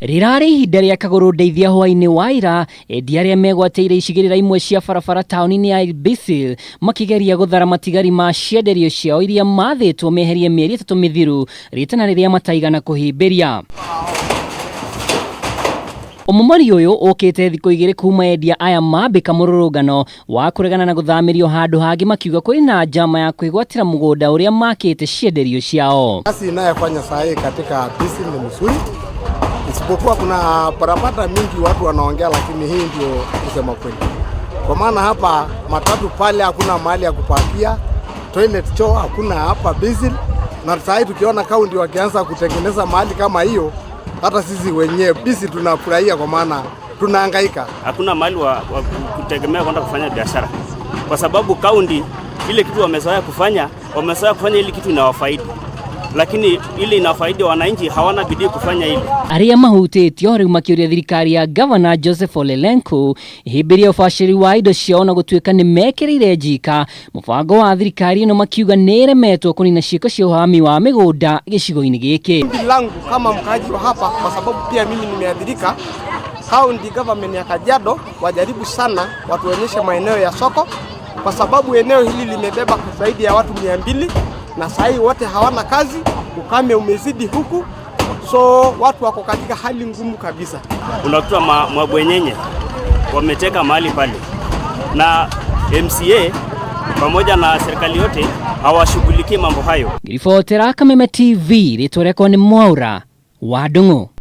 Rirari ihinda rĩa kagũrũ ndeithia hwainĩ wa ira endia arĩa megwateire icigĩrĩra imwe cia barabara tauni-ini ya Ilbisil makigeria guthara matigari ma cienderio ciao iria mathĩtwo meherie mieri itatu mithiru ritana rĩrĩa matigana kũhĩmbĩria. Umomori uyu ukite thikũ igĩrĩ kuma endia aya mambĩka mũrũrũngano wa kũregana na gũthamirio handũ hangĩ makiuga kũrĩ na njama ya kwĩgwatĩra mũgũnda ũrĩa makite cienderio ciao. Kazi inayofanya saa katika Ilbisil ni mzuri. Isipokuwa kuna barabara mingi watu wanaongea, lakini hii ndio kusema kweli. Kwa maana hapa matatu pale hakuna mahali ya kupakia, toilet choo hakuna hapa Ilbisil. Na sasa tukiona kaunti wakianza kutengeneza mahali kama hiyo, hata sisi wenyewe Ilbisil tunafurahia kwa maana tunahangaika. Hakuna mahali wa kutegemea kwenda kufanya biashara. Kwa sababu kaunti ile kitu wamezoea kufanya ile kitu inawafaidi. Lakini ile inafaidi wananchi hawana bidii kufanya ile. Aria mahutitio riu makiuria thirikari ya Governor Joseph Olelenku ihimbirie ubashiri wa indo ciao na gutuika ni mekirire njika mubango wa thirikari ino makiuga niremetwo kunina ciiko cia uhami wa migunda gicigo-ini giki. Langu kama mkaji wa hapa, kwa sababu pia mimi nimeadhirika, county government ya Kajiado wajaribu sana watuonyeshe maeneo ya soko, kwa sababu eneo hili limebeba zaidi ya watu 200 na sasa wote hawana kazi, ukame umezidi huku, so watu wako katika hali ngumu kabisa. Unakuta mabwenyenye wameteka mahali pale, na MCA pamoja na serikali yote hawashughulikie mambo hayo. Ripotera Kameme TV, rĩtwa rĩakwa nĩ Mwaura wa Ndung'u.